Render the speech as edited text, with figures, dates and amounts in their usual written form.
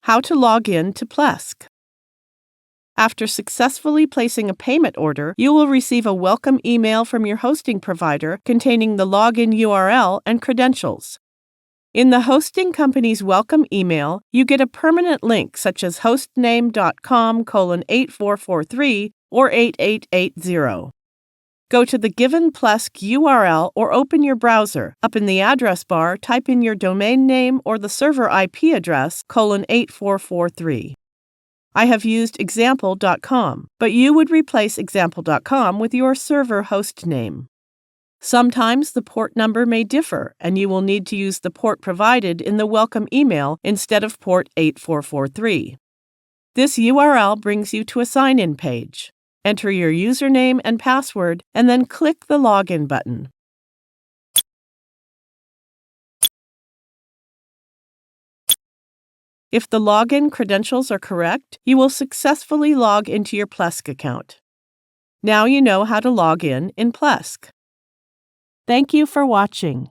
How to log in to Plesk. After successfully placing a payment order, you will receive a welcome email from your hosting provider containing the login URL and credentials. In the hosting company's welcome email, you get a permanent link such as hostname.com:8443 or 8880. Go to the given Plesk URL or open your browser. Up in the address bar, type in your domain name or the server IP address :8443. I have used example.com, but you would replace example.com with your server host name. Sometimes the port number may differ, and you will need to use the port provided in the welcome email instead of port 8443. This URL brings you to a sign-in page. Enter your username and password, and then click the Login button. If the login credentials are correct, you will successfully log into your Plesk account. Now you know how to log in Plesk. Thank you for watching.